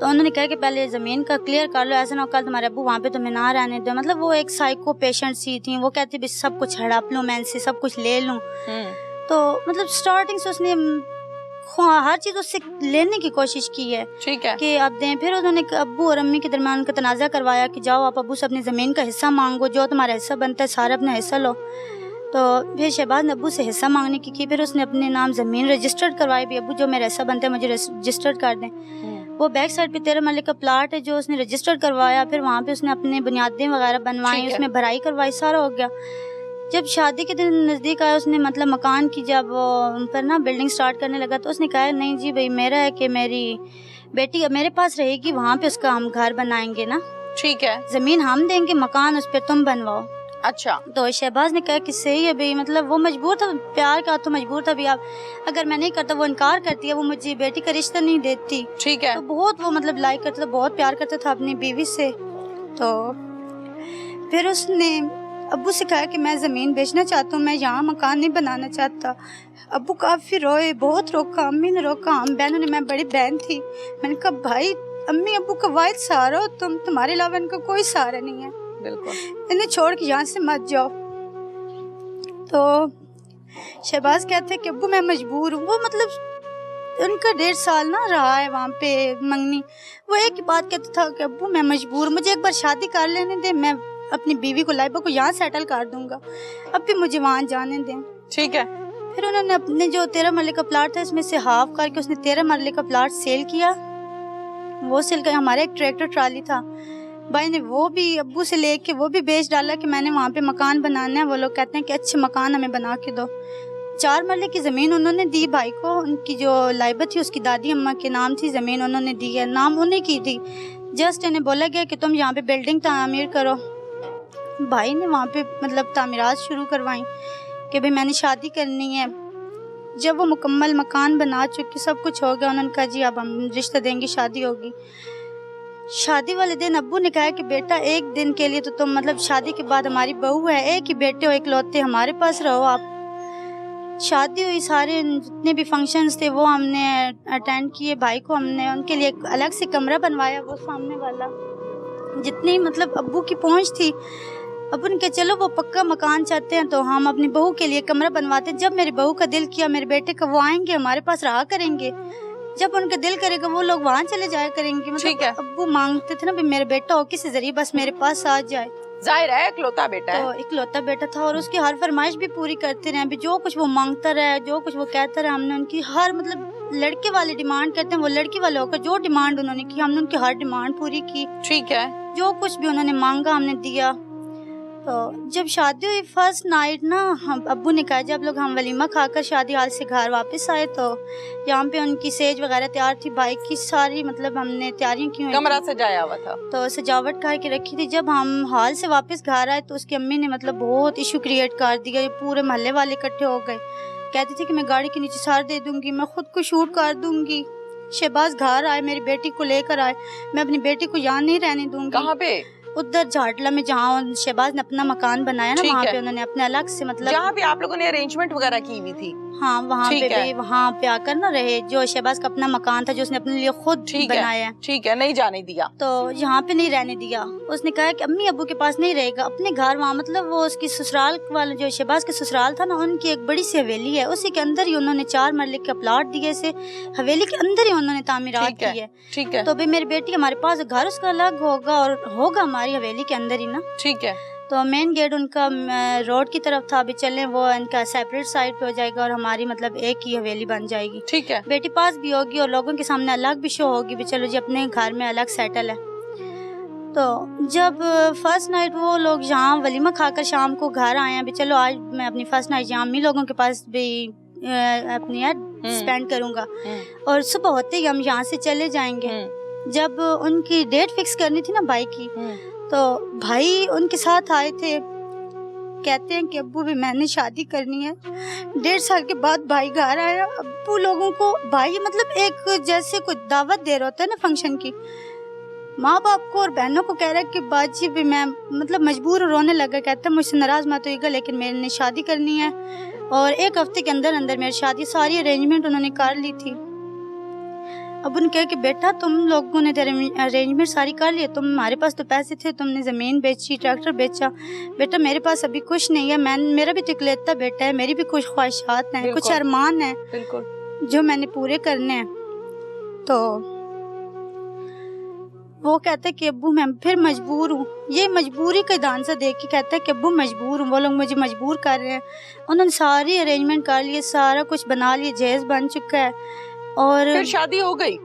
تو انہوں نے کہا کہ پہلے زمین کا کلیئر کر لو, ایسا نہ ہو کل تمہارے ابو وہاں پہ تمہیں نہ رہنے دو. مطلب وہ ایک سائیکو پیشنٹ سی تھیں, وہ کہتی بھی سب کچھ ہڑپ لوں میں ان سے, سب کچھ لے لوں. تو مطلب سٹارٹنگ سے اس نے ہر چیز اس سے لینے کی کوشش کی ہے, ٹھیک ہے, کہ اب دیں. پھر انہوں نے ابو اور امی کے درمیان ان کا تنازع کروایا کہ جاؤ آپ ابو سے اپنی زمین کا حصہ مانگو, جو تمہارا حصہ بنتا ہے سارا اپنا حصہ لو. تو پھر شہباز نے ابو سے حصہ مانگنے کی پھر اس نے اپنے نام زمین رجسٹرڈ کروائی بھی, ابو جو میرا حصہ بنتا ہے مجھے رجسٹرڈ کر دیں. وہ بیک سائڈ پہ 13 مرلے کا پلاٹ ہے جو اس نے رجسٹرڈ کروایا. پھر وہاں پہ اس نے اپنے بنیادیں وغیرہ بنوائی, اس میں بھرائی کروائی, سارا ہو گیا. جب شادی کے دن نزدیک آیا, اس نے مطلب مکان کی جب پر نا بلڈنگ سٹارٹ کرنے لگا, تو اس نے کہا نہیں جی بھائی میرا ہے کہ میری بیٹی میرے پاس رہے گی, وہاں پہ اس کا ہم گھر بنائیں گے نا, ٹھیک ہے, زمین ہم دیں گے, مکان اس پہ تم بنواؤ. اچھا. تو شہباز نے کہا کہ صحیح ہے بھائی, مطلب وہ مجبور تھا, پیار کا تو مجبور تھا بھی. اب اگر میں نہیں کرتا وہ انکار کرتی ہے, وہ مجھے بیٹی کا رشتہ نہیں دیتی, ٹھیک ہے. تو بہت وہ مطلب لائک کرتا تھا, بہت پیار کرتا تھا اپنی بیوی سے. تو پھر اس نے ابو سے کہا کہ میں زمین بیچنا چاہتا ہوں, میں یہاں مکان نہیں بنانا چاہتا. ابو کافی روئے, بہت روکا, امی نے روکا, ہم بہنوں نے, میں بڑی بہن تھی, میں نے کہا بھائی امی ابو کا واحد سہارا ہو تم, تمہارے علاوہ ان کا کوئی سہارا نہیں ہے, بالکل, انہیں چھوڑ کے یہاں سے مت جاؤ. تو شہباز کہتے ہیں کہ ابو میں مجبور ہوں. وہ مطلب ان کا 1.5 سال نہ رہا ہے وہاں پہ منگنی. وہ ایک ہی بات کہتا تھا کہ ابو میں مجبور, مجھے ایک بار شادی کر لینے دیں, میں اپنی بیوی کو لائبہ کو یہاں سیٹل کر دوں گا, اب بھی مجھے وہاں جانے دیں. ٹھیک ہے. پھر انہوں نے اپنے جو 13 مرلے کا پلاٹ تھا اس میں سے ہاف کر کے اس نے 13 مرلے کا پلاٹ سیل کیا. وہ سیل کر ہمارے ایک ٹریکٹر ٹرالی تھا, بھائی نے وہ بھی ابو سے لے کے وہ بھی بیچ ڈالا کہ میں نے وہاں پہ مکان بنانا ہے. وہ لوگ کہتے ہیں کہ اچھے مکان ہمیں بنا کے دو. 4 مرلے کی زمین انہوں نے دی بھائی کو, ان کی جو لائبہ تھی اس کی دادی اماں کے نام تھی, زمین انہوں نے دی ہے, نام انہیں کی تھی. جسٹ انہیں بولا گیا کہ تم یہاں پہ بلڈنگ تعمیر کرو. بھائی نے وہاں پہ مطلب تعمیرات شروع کروائیں کہ بھئی میں نے شادی کرنی ہے. جب وہ مکمل مکان بنا چکی, سب کچھ ہو گیا, انہوں نے کہا جی اب ہم رشتہ دیں گے, شادی ہوگی. شادی والے دن ابو نے کہا کہ بیٹا ایک دن کے لیے تو تم مطلب شادی کے بعد ہماری بہو ہے, ایک ہی بیٹے ہو, ایک لوتے, ہمارے پاس رہو آپ. شادی ہوئی, سارے جتنے بھی فنکشنز تھے وہ ہم نے اٹینڈ کیے. بھائی کو ہم نے ان کے لیے ایک الگ سے کمرہ بنوایا, وہ سامنے والا, جتنی مطلب ابو کی پہنچ تھی. ابو نے کہا چلو وہ پکا مکان چاہتے ہیں تو ہم اپنی بہو کے لیے کمرہ بنواتے ہیں, جب میری بہو کا دل کیا میرے بیٹے کا وہ آئیں گے, ہمارے پاس رہا کریں گے, جب ان کا دل کرے گا وہ لوگ وہاں چلے جایا کریں گے. مطلب ابو مانگتے تھے نا بھی میرا بیٹا ہو کسی ذریعے بس میرے پاس آ جائے. ظاہر ہے اکلوتا بیٹا ہے, تو اکلوتا بیٹا تھا, اور اس کی ہر فرمائش بھی پوری کرتے رہے. جو کچھ وہ مانگتا رہا, جو کچھ وہ کہتا رہا, ہم نے ان کی ہر مطلب لڑکے والے ڈیمانڈ کرتے ہیں, وہ لڑکی والے ہو کر جو ڈیمانڈ انہوں نے کی ہم نے ان کی ہر ڈیمانڈ پوری کی. ٹھیک ہے. جو کچھ بھی انہوں نے مانگا ہم نے دیا. تو جب شادی ہوئی فرسٹ نائٹ نا, ہم ابو نے کہا جب لوگ ہم ولیمہ کھا کر شادی حال سے گھر واپس آئے تو یہاں پہ ان کی سیج وغیرہ تیار تھی, بھائی کی ساری مطلب ہم نے تیاریاں کی ہوئی, کمرہ سجایا ہوا تھا, تو سجاوٹ کر کے رکھی تھی. جب ہم ہال سے واپس گھر آئے تو اس کی امی نے مطلب بہت ایشو کریٹ کر دیا, پورے محلے والے اکٹھے ہو گئے, کہتی تھی کہ میں گاڑی کے نیچے سار دے دوں گی, میں خود کو شوٹ کر دوں گی. شہباز گھر آئے, میری بیٹی کو لے کر آئے, میں اپنی بیٹی کو یہاں نہیں رہنے دوں گی. کہاں پہ؟ ادھر جھاٹلا میں جہاں شہباز نے اپنا مکان بنایا نا, وہاں پہ انہوں نے اپنے الگ سے مطلب جہاں پہ آپ لوگوں نے ارینجمنٹ وغیرہ کی ہوئی تھی, ہاں وہاں پہ بھی وہاں پہ آ کر نہ رہے. جو شہباز کا اپنا مکان تھا جو اس نے اپنے لیے خود بنایا, ٹھیک ہے, نہیں جانے دیا, تو یہاں پہ نہیں رہنے دیا. اس نے کہا کہ امی ابو کے پاس نہیں رہے گا, اپنے گھر وہاں مطلب وہ اس کی سسرال والا جو شہباز کے سسرال تھا نا, ان کی ایک بڑی سی حویلی ہے, اسی کے اندر ہی انہوں نے 4 مرلے کا پلاٹ دیے سے, حویلی کے اندر ہی انہوں نے تعمیرات کی ہے. ٹھیک ہے. تو بھی میری بیٹی ہمارے پاس گھر اس کا الگ ہوگا اور ہوگا ہماری حویلی کے اندر ہی نا. ٹھیک ہے. تو مین گیٹ ان کا روڈ کی طرف تھا, ابھی چلیں وہ ان کا سیپریٹ سائڈ پہ ہو جائے گا اور ہماری مطلب ایک ہی حویلی بن جائے گی. ٹھیک ہے. بیٹی پاس بھی ہوگی اور لوگوں کے سامنے الگ بھی شو ہوگی, بھی چلو جی اپنے گھر میں الگ سیٹل ہے. تو جب فرسٹ نائٹ وہ لوگ یہاں ولیمہ کھا کر شام کو گھر آئے ہیں, بھی چلو آج میں اپنی فرسٹ نائٹ یہاں امی لوگوں کے پاس بھی اپنی اسپینڈ کروں گا, اور صبح ہوتے ہی ہم یہاں سے چلے جائیں گے. جب ان کی ڈیٹ فکس کرنی تھی نا بھائی کی, تو بھائی ان کے ساتھ آئے تھے, کہتے ہیں کہ ابو بھی میں نے شادی کرنی ہے. 1.5 سال کے بعد بھائی گھر آیا. ابو لوگوں کو بھائی مطلب ایک جیسے کوئی دعوت دے رہا ہوتا ہے نا فنکشن کی, ماں باپ کو اور بہنوں کو کہہ رہا ہے کہ باجی بھی میں مطلب مجبور رونے لگا. کہتا ہے مجھ سے ناراض مت ہوئے گا لیکن میں نے شادی کرنی ہے, اور 1 ہفتے کے اندر اندر میری شادی, ساری ارینجمنٹ انہوں نے کر لی تھی. اب ان کہا کہ بیٹا تم لوگوں نے ارینجمنٹ ساری کر لی، تمہارے پاس تو پیسے تھے، تم نے زمین بیچی، ٹریکٹر بیچا، بیٹا میرے پاس ابھی کچھ نہیں ہے، میرا بھی تکلیتا بیٹا ہے، میری بھی کچھ خواہشات ہیں، کچھ ارمان ہیں جو میں نے پورے کرنے ہیں۔ تو وہ کہتا ہے کہ ابو میں پھر مجبور ہوں، یہ مجبوری کا دانسا دیکھ کے کہتا ہے کہ ابو مجبور ہوں، وہ لوگ مجھے مجبور کر رہے ہیں۔ انہوں نے ساری ارینجمنٹ کر لیے، سارا کچھ بنا لیے، جہیز بن چکا ہے، اور پھر شادی ہو گئی۔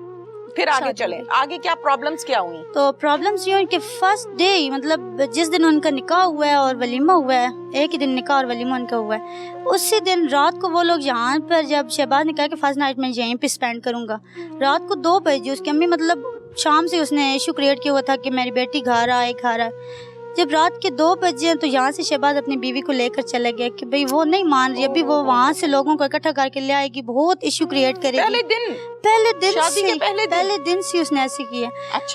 پھر آگے چلیں، آگے کیا پرابلمز کیا ہوئی؟ تو پرابلمز یہ ہوئی کہ فرسٹ ڈے مطلب جس دن ان کا نکاح ہوا ہے اور ولیمہ ہوا ہے، ایک ہی دن نکاح اور ولیمہ ان کا ہوا ہے، اسی دن رات کو وہ لوگ یہاں پر، جب شہباز نے کہا کہ فرسٹ نائٹ میں یہیں پہ اسپینڈ کروں گا، رات کو 2 بجے اس کی امی مطلب شام سے اس نے ایشو کریٹ کیا ہوا تھا کہ میری بیٹی گھر آئے۔ جب رات کے 2 بجے تو یہاں سے شہباز اپنی بیوی کو لے کر چلا گیا کہ بھئی وہ نہیں مان رہی، ابھی وہ وہاں سے لوگوں کو اکٹھا کر کے لے آئے گی، بہت ایشو کریٹ کرے گی۔ پہلے دن شادی کے پہلے دن سے اس نے ایسے کیا۔